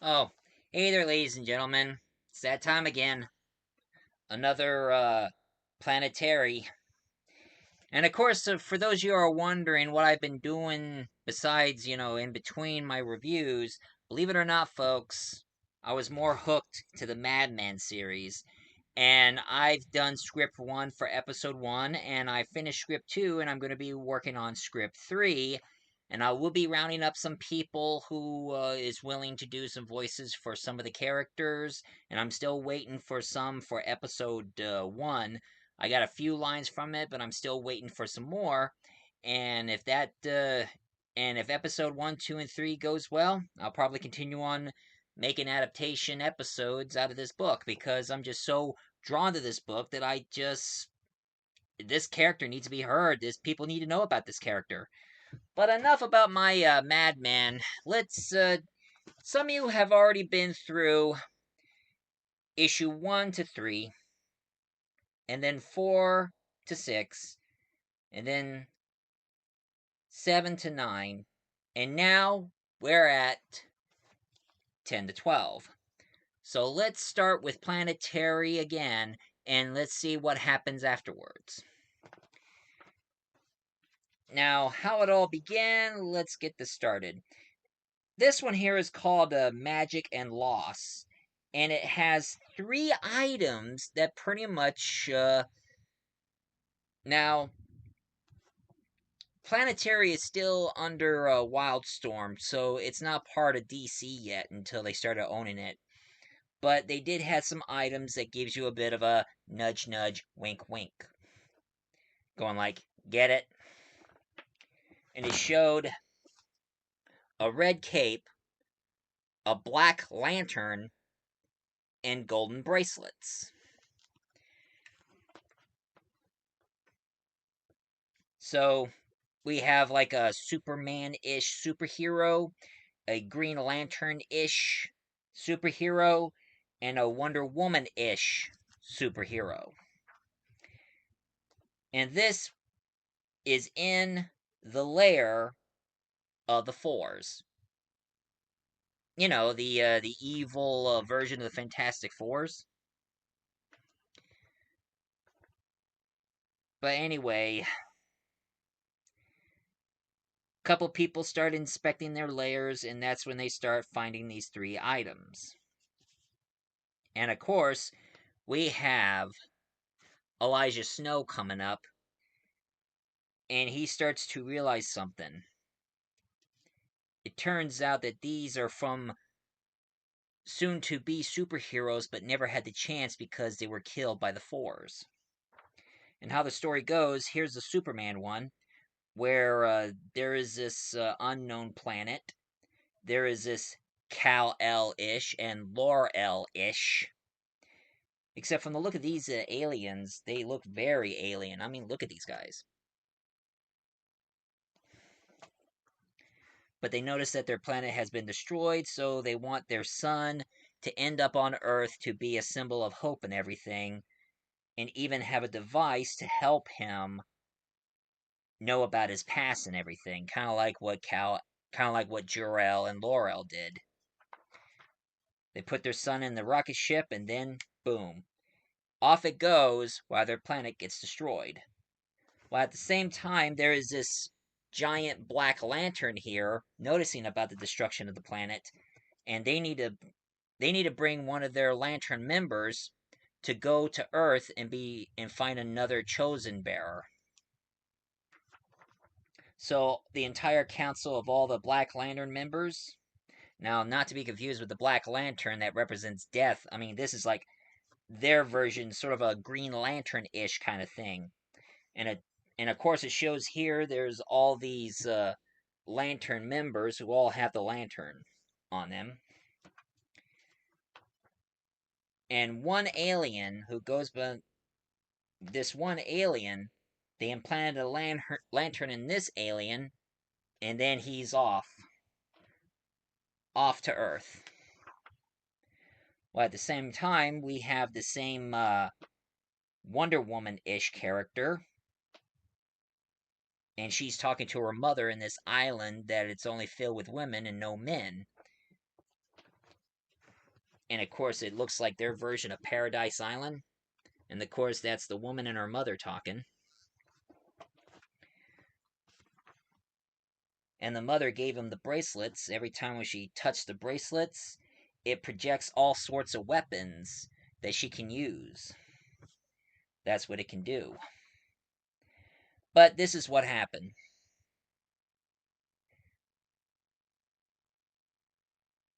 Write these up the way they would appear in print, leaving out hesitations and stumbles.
Oh, hey there, ladies and gentlemen. It's that time again. Another Planetary. And of course, for those of you who are wondering what I've been doing besides, in between my reviews, believe it or not, folks, I was more hooked to the Mad Men series. And I've done script one for episode one, and I finished script two, and I'm going to be working on script three. And I will be rounding up some people who is willing to do some voices for some of the characters. And I'm still waiting for some for episode one. I got a few lines from it, but I'm still waiting for some more. And if episode one, two, and three goes well, I'll probably continue on making adaptation episodes out of this book because I'm just so drawn to this book that this character needs to be heard. This people need to know about this character. But enough about my madman. Let's. Some of you have already been through issue 1 to 3, and then 4 to 6, and then 7 to 9, and now we're at 10 to 12. So let's start with Planetary again, and let's see what happens afterwards. Now, how it all began, let's get this started. This one here is called Magic and Loss, and it has 3 items that pretty much. Now, Planetary is still under Wildstorm, so it's not part of DC yet until they started owning it. But they did have some items that gives you a bit of a nudge, nudge, wink, wink. Going like, get it? And it showed a red cape, a black lantern, and golden bracelets. So we have like a Superman ish superhero, a Green Lantern ish superhero, and a Wonder Woman ish superhero. And this is in the lair of the Fours. You know, the evil version of the Fantastic Fours. But anyway, couple people start inspecting their lairs, and that's when they start finding these 3 items. And of course, we have Elijah Snow coming up, and he starts to realize something. It turns out that these are from soon to be superheroes, but never had the chance because they were killed by the Fours. And how the story goes, here's the Superman one, where there is this unknown planet. There is this Kal-El ish and Lor-El ish. Except from the look of these aliens, they look very alien. I mean, look at these guys. But they notice that their planet has been destroyed, so they want their son to end up on Earth to be a symbol of hope and everything, and even have a device to help him know about his past and everything, kind of like what Jor-El and Lor-El did. They put their son in the rocket ship, and then boom, off it goes while their planet gets destroyed. While at the same time, there is this giant black lantern here noticing about the destruction of the planet, and they need to bring one of their lantern members to go to Earth and find another chosen bearer. So the entire council of all the Black Lantern members, now not to be confused with the Black Lantern that represents death. I mean, this is like their version, sort of a Green Lantern-ish kind of thing. And it and of course it shows here there's all these lantern members who all have the lantern on them. And one alien who goes by this one alien, they implanted a lantern in this alien, and then he's off to Earth. Well, at the same time, we have the same Wonder Woman-ish character, and she's talking to her mother in this island that it's only filled with women and no men. And of course, it looks like their version of Paradise Island. And of course, that's the woman and her mother talking. And the mother gave him the bracelets. Every time when she touched the bracelets, it projects all sorts of weapons that she can use. That's what it can do. But this is what happened.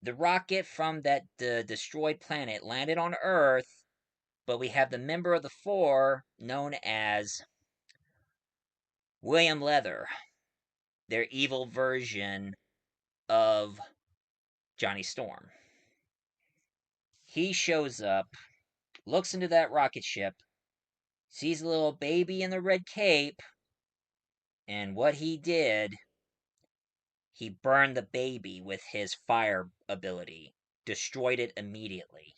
The rocket from that destroyed planet landed on Earth, but we have the member of the Four known as William Leather, their evil version of Johnny Storm. He shows up, looks into that rocket ship, sees a little baby in the red cape, and what he did, he burned the baby with his fire ability, destroyed it immediately.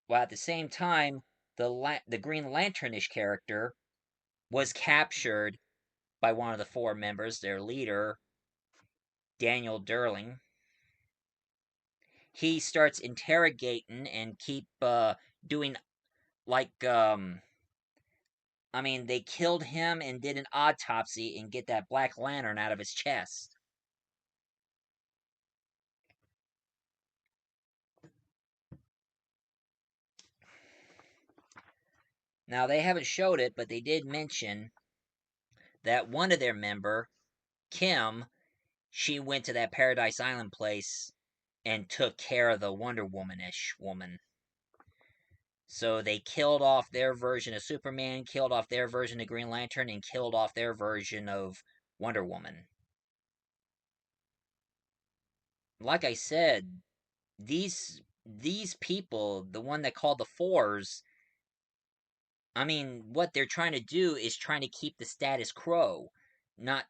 While at the same time, the Green Lanternish character was captured by one of the four members, their leader, Daniel Durling. He starts interrogating and keep doing like they killed him and did an autopsy and get that Black Lantern out of his chest. Now they haven't showed it, but they did mention that one of their member, Kim, she went to that Paradise Island place and took care of the Wonder Womanish woman. So they killed off their version of Superman, killed off their version of Green Lantern, and killed off their version of Wonder Woman. Like I said, these people, the one that called the Fours, what they're trying to do is trying to keep the status quo, not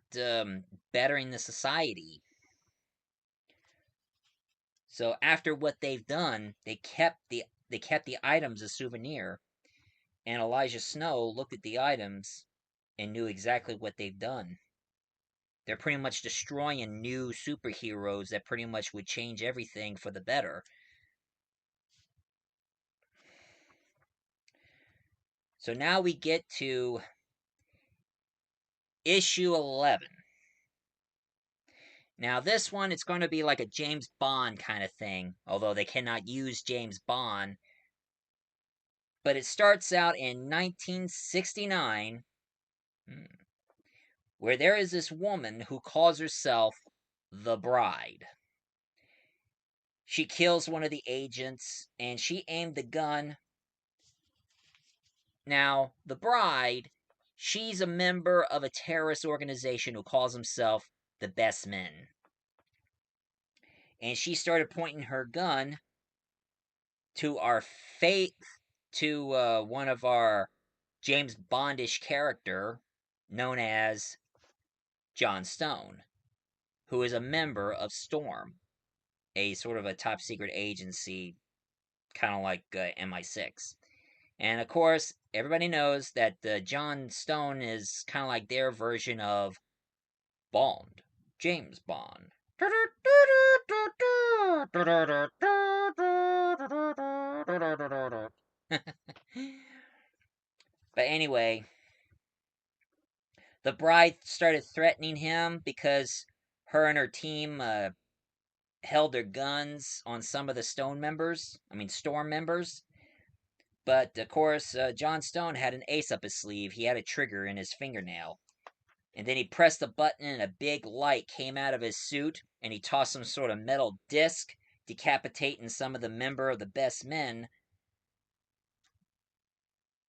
bettering the society. So after what they've done, they kept the items as souvenir, and Elijah Snow looked at the items and knew exactly what they've done. They're pretty much destroying new superheroes that pretty much would change everything for the better. So now we get to issue 11. Now, this one, it's going to be like a James Bond kind of thing, although they cannot use James Bond. But it starts out in 1969, where there is this woman who calls herself the Bride. She kills one of the agents, and she aimed the gun. Now, the Bride, she's a member of a terrorist organization who calls himself the Best Men. And she started pointing her gun to our fate, to one of our James Bondish character known as John Stone, who is a member of Storm, a sort of a top secret agency, kind of like MI6. And of course, everybody knows that John Stone is kind of like their version of Bond, James Bond. But anyway, the Bride started threatening him because her and her team held their guns on some of the Storm members. But of course, John Stone had an ace up his sleeve. He had a trigger in his fingernail. And then he pressed a button and a big light came out of his suit, and he tossed some sort of metal disc, decapitating some of the member of the Best Men.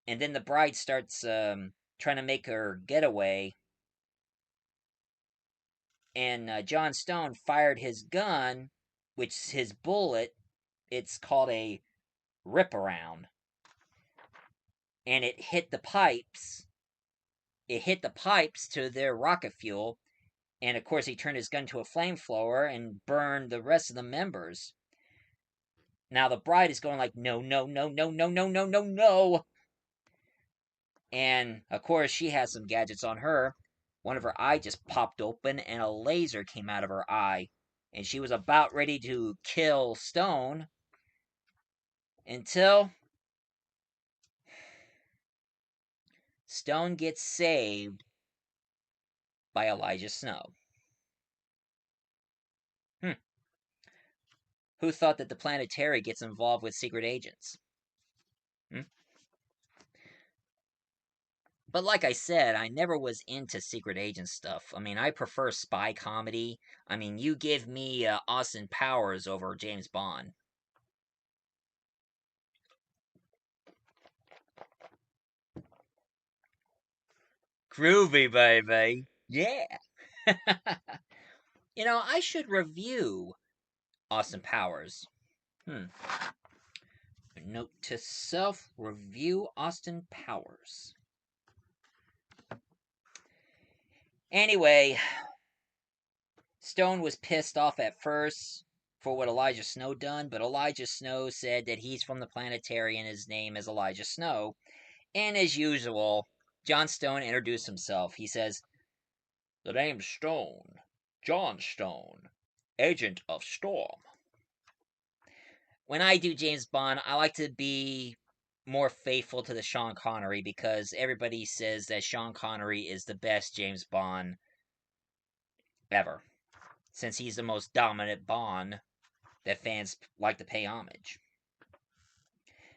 And then the Bride starts trying to make her getaway. And John Stone fired his gun, which his bullet, it's called a rip around. And it hit the pipes. It hit the pipes to their rocket fuel. And of course, he turned his gun to a flamethrower and burned the rest of the members. Now the Bride is going like, no, no, no, no, no, no, no, no, no. And of course, she has some gadgets on her. One of her eyes just popped open and a laser came out of her eye. and she was about ready to kill Stone until Stone gets saved by Elijah Snow. Hmm. Who thought that the Planetary gets involved with secret agents? Hmm? But like I said, I never was into secret agent stuff. I mean, I prefer spy comedy. I mean, you give me Austin Powers over James Bond. Groovy, baby. Yeah. I should review Austin Powers. Hmm. Note to self, review Austin Powers. Anyway, Stone was pissed off at first for what Elijah Snow done, but Elijah Snow said that he's from the Planetary and his name is Elijah Snow. And as usual, John Stone introduced himself. He says, "The name's Stone. John Stone, Agent of Storm." When I do James Bond, I like to be more faithful to the Sean Connery because everybody says that Sean Connery is the best James Bond ever, since he's the most dominant Bond that fans like to pay homage.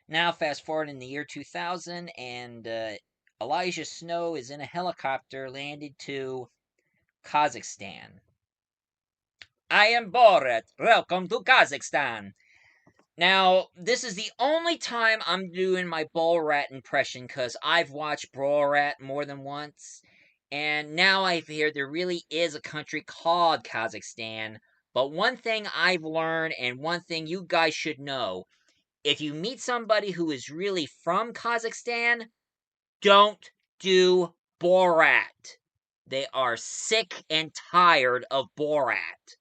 Now, fast forward in the year 2000, and Elijah Snow is in a helicopter landed to Kazakhstan. I am Borat. Welcome to Kazakhstan. Now, this is the only time I'm doing my Borat impression because I've watched Borat more than once. And now I hear there really is a country called Kazakhstan. But one thing I've learned and one thing you guys should know, if you meet somebody who is really from Kazakhstan, don't do Borat. They are sick and tired of Borat.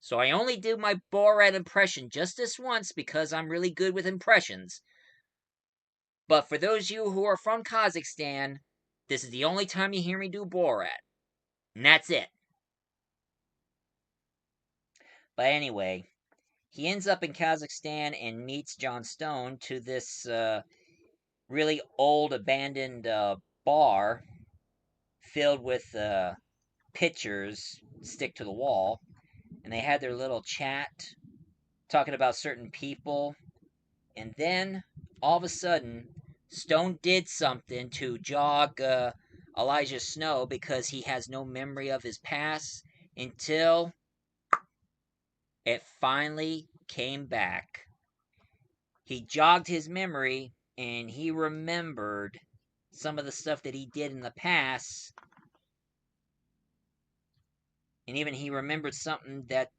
So I only do my Borat impression just this once because I'm really good with impressions. But for those of you who are from Kazakhstan, this is the only time you hear me do Borat. And that's it. But anyway, he ends up in Kazakhstan and meets John Stone to this really old abandoned bar filled with pictures stick to the wall. And they had their little chat talking about certain people. And then, all of a sudden, Stone did something to jog Elijah Snow because he has no memory of his past until it finally came back. He jogged his memory and he remembered some of the stuff that he did in the past. And even he remembered something that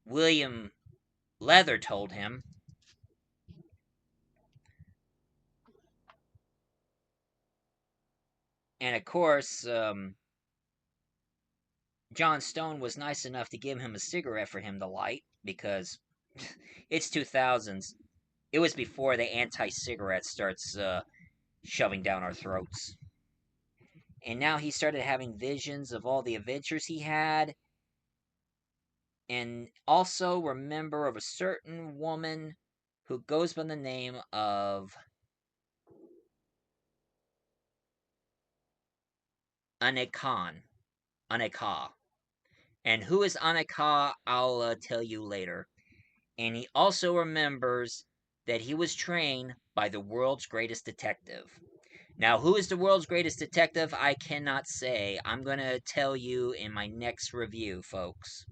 William Leather told him. And of course, John Stone was nice enough to give him a cigarette for him to light because it's 2000s. It was before the anti-cigarette starts shoving down our throats. And now he started having visions of all the adventures he had, and also remember of a certain woman who goes by the name of Anekan. Aneka. And who is Aneka, I'll tell you later. And he also remembers that he was trained by the world's greatest detective. Now, who is the world's greatest detective? I cannot say. I'm going to tell you in my next review, folks.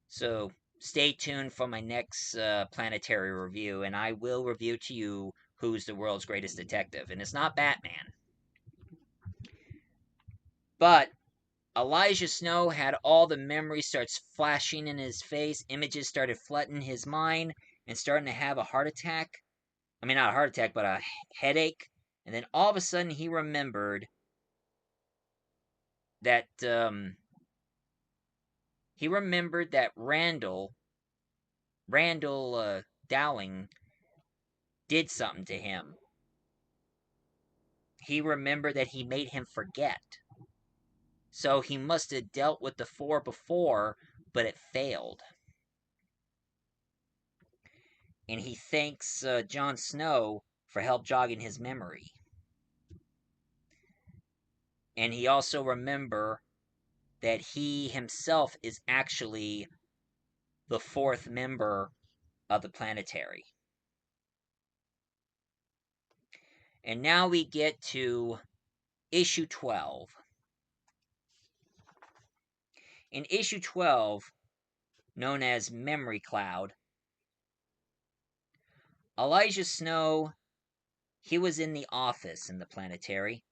So, stay tuned for my next Planetary review, and I will review to you who's the world's greatest detective. And it's not Batman. But Elijah Snow had all the memories starts flashing in his face, images started flooding his mind, and starting to have a heart attack. I mean, not a heart attack, but a headache. And then all of a sudden, he remembered that Randall Dowling did something to him. He remembered that he made him forget. So he must have dealt with the four before but it failed. And he thanks Jon Snow for help jogging his memory. And he also remember that he himself is actually the fourth member of the Planetary. And now we get to issue 12. In issue 12, known as Memory Cloud, Elijah Snow, he was in the office in the Planetary,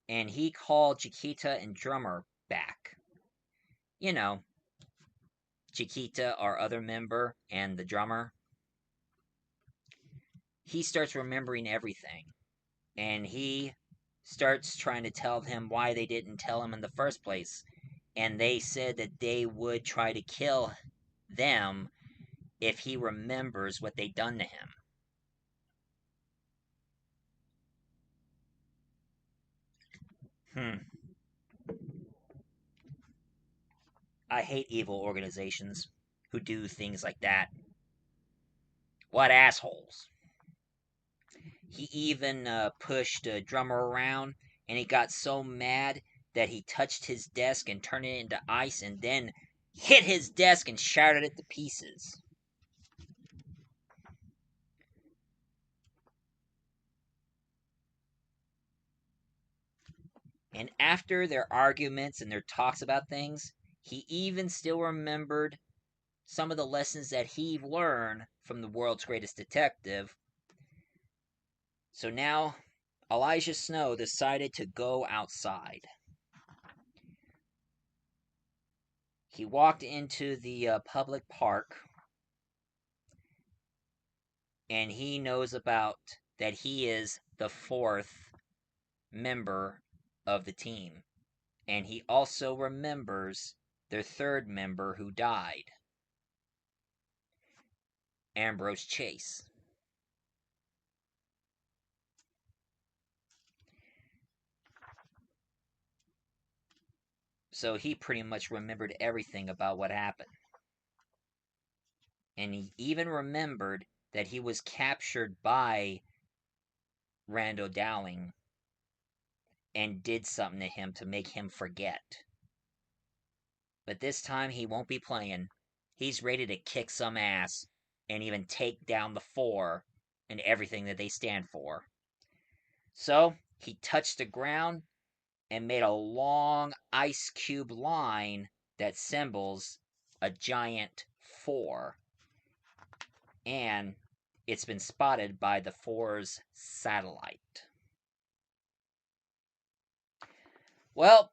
and he called Chiquita and Drummer back. You know, Chiquita, our other member, and the drummer. He starts remembering everything, and he starts trying to tell him why they didn't tell him in the first place. And they said that they would try to kill them if he remembers what they done to him. Hmm. I hate evil organizations who do things like that. What assholes. He even pushed a drummer around, and he got so mad that he touched his desk and turned it into ice and then hit his desk and shattered it to pieces. And after their arguments and their talks about things, he even still remembered some of the lessons that he learned from the world's greatest detective. So now Elijah Snow decided to go outside. He walked into the public park, and he knows about that he is the fourth member of the team. And he also remembers their third member who died, Ambrose Chase. So he pretty much remembered everything about what happened. And he even remembered that he was captured by Randall Dowling and did something to him to make him forget. But this time he won't be playing. He's ready to kick some ass and even take down the Four and everything that they stand for. So he touched the ground and made a long ice cube line that symbols a giant four. And it's been spotted by the Four's satellite. Well,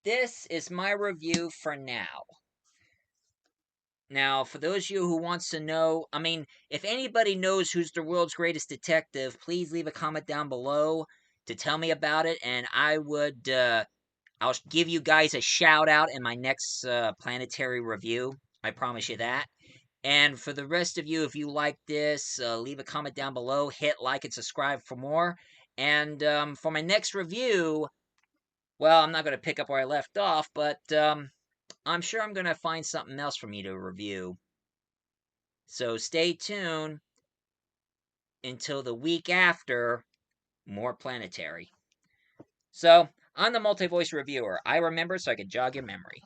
this is my review for now. Now, for those of you who wants to know, I mean, if anybody knows who's the world's greatest detective, please leave a comment down below to tell me about it, and I'll give you guys a shout out in my next Planetary review. I promise you that. And for the rest of you, if you like this, leave a comment down below, hit like and subscribe for more. And for my next review, well, I'm not going to pick up where I left off, but I'm sure I'm going to find something else for me to review. So stay tuned until the week after more Planetary. So, I'm the multi-voice reviewer. I remember so I can jog your memory.